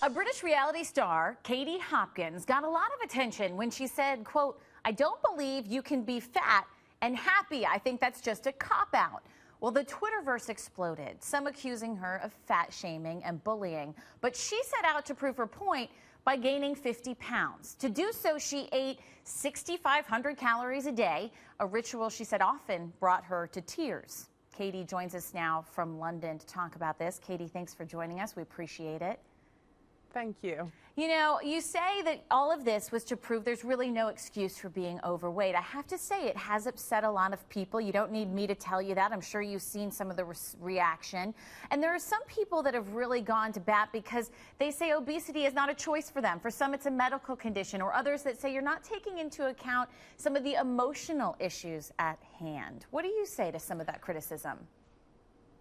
A British reality star, Katie Hopkins, got a lot of attention when she said, quote, "I don't believe you can be fat and happy. I think that's just a cop-out." Well, the Twitterverse exploded, some accusing her of fat shaming and bullying. But she set out to prove her point by gaining 50 pounds. To do so, she ate 6,500 calories a day, a ritual she said often brought her to tears. Katie joins us now from London to talk about this. Katie, thanks for joining us. We appreciate it. Thank you. You know, you say that all of this was to prove there's really no excuse for being overweight. I have to say it has upset a lot of people. You don't need me to tell you that. I'm sure you've seen some of the reaction. And there are some people that have really gone to bat because they say obesity is not a choice for them. For some, it's a medical condition, or others that say you're not taking into account some of the emotional issues at hand. What do you say to some of that criticism?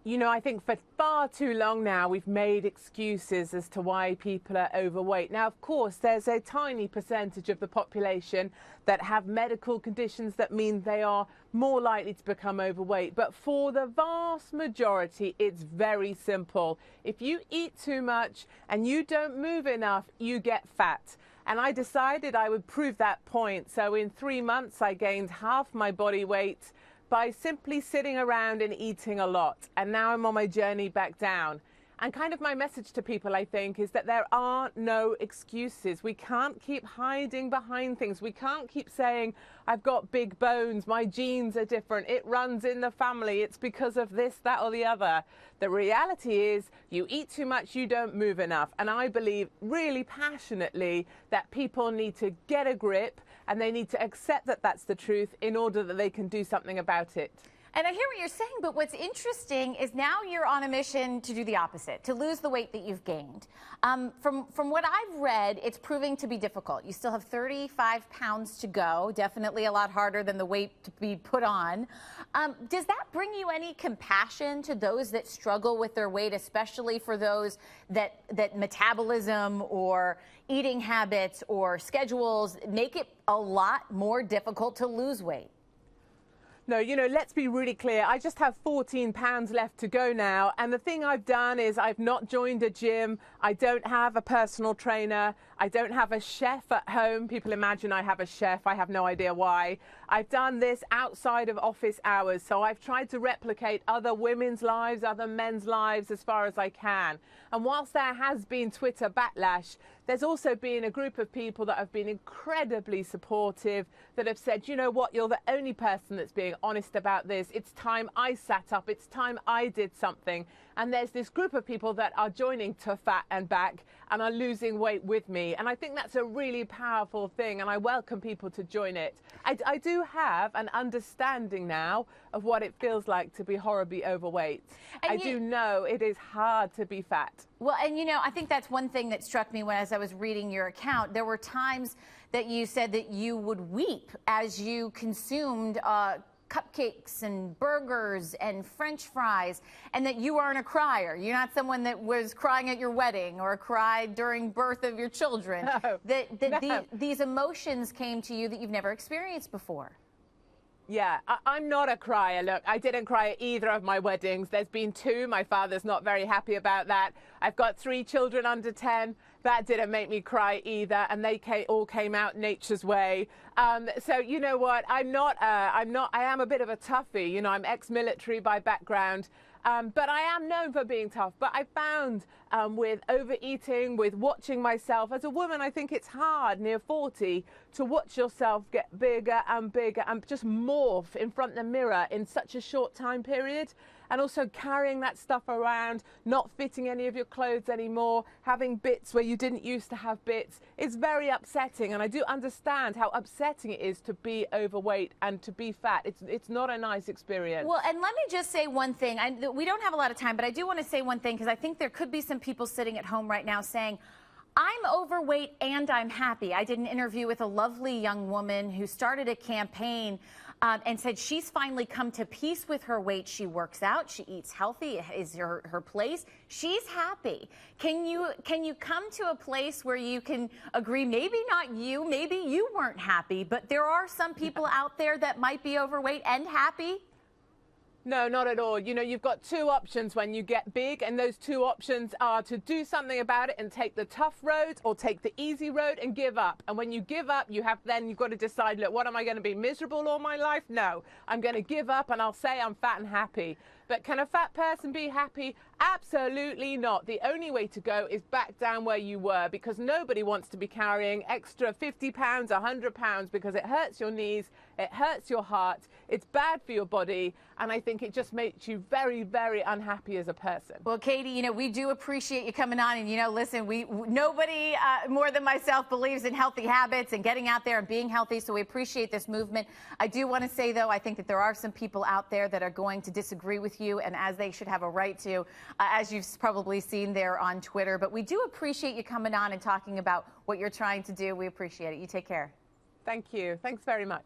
You know, I think for far too long now we've made excuses as to why people are overweight. Now, of course, there's a tiny percentage of the population that have medical conditions that mean they are more likely to become overweight. But for the vast majority, it's very simple. If you eat too much and you don't move enough, you get fat. And I decided I would prove that point. So in 3 months, I gained half my body weight by simply sitting around and eating a lot. And now I'm on my journey back down. And kind of my message to people, I think, is that there are no excuses. We can't keep hiding behind things. We can't keep saying, I've got big bones, my genes are different, it runs in the family, it's because of this, that, or the other. The reality is you eat too much, you don't move enough. And I believe really passionately that people need to get a grip and they need to accept that that's the truth in order that they can do something about it. And I hear what you're saying, but what's interesting is now you're on a mission to do the opposite, to lose the weight that you've gained. From what I've read, it's proving to be difficult. You still have 35 pounds to go, definitely a lot harder than the weight to be put on. Does that bring you any compassion to those that struggle with their weight, especially for those that metabolism or eating habits or schedules make it a lot more difficult to lose weight? No, you know, let's be really clear. I just have 14 pounds left to go now. And the thing I've done is I've not joined a gym. I don't have a personal trainer. I don't have a chef at home. People imagine I have a chef. I have no idea why. I've done this outside of office hours. So I've tried to replicate other women's lives, other men's lives as far as I can. And whilst there has been Twitter backlash, there's also been a group of people that have been incredibly supportive, that have said, you know what, you're the only person that's being honest about this. It's time I sat up. It's time I did something. And there's this group of people that are joining To Fat and Back and are losing weight with me. And I think that's a really powerful thing. And I welcome people to join it. I do have an understanding now of what it feels like to be horribly overweight. And I do know it is hard to be fat. Well, and you know, I think that's one thing that struck me as I was reading your account. There were times that you said that you would weep as you consumed cupcakes and burgers and French fries, and that you aren't a crier. You're not someone that was crying at your wedding or cried during birth of your children. No, no. These emotions came to you that you've never experienced before. Yeah, I'm not a crier. Look, I didn't cry at either of my weddings. There's been 2. My father's not very happy about that. I've got 3 children under 10. That didn't make me cry either, and they all came out nature's way. So you know what? I am a bit of a toughie. You know, I'm ex-military by background. But I am known for being tough. But I found with overeating, with watching myself, as a woman, I think it's hard near 40 to watch yourself get bigger and bigger and just morph in front of the mirror in such a short time period. And also carrying that stuff around, not fitting any of your clothes anymore, having bits where you didn't used to have bits. It's very upsetting. And I do understand how upsetting it is to be overweight and to be fat. It's not a nice experience. Well, and let me just say one thing. We don't have a lot of time, but I do want to say one thing, because I think there could be some people sitting at home right now saying, I'm overweight and I'm happy. I did an interview with a lovely young woman who started a campaign and said she's finally come to peace with her weight. She works out, she eats healthy, is her place. She's happy. Can you come to a place where you can agree, maybe not you, maybe you weren't happy, but there are some people out there that might be overweight and happy? No, not at all. You know, you've got two options when you get big, and those two options are to do something about it and take the tough road, or take the easy road and give up. And when you give up, you've got to decide, look, what am I going to be miserable all my life? No, I'm going to give up and I'll say I'm fat and happy. But can a fat person be happy? Absolutely not. The only way to go is back down where you were, because nobody wants to be carrying extra 50 pounds, 100 pounds, because it hurts your knees, it hurts your heart, it's bad for your body, and I think it just makes you very, very unhappy as a person. Well, Katie, you know, we do appreciate you coming on, and, you know, listen, nobody more than myself believes in healthy habits and getting out there and being healthy, so we appreciate this movement. I do want to say, though, I think that there are some people out there that are going to disagree with you, and as they should have a right to, as you've probably seen there on Twitter. But we do appreciate you coming on and talking about what you're trying to do. We appreciate it. You take care. Thank you. Thanks very much.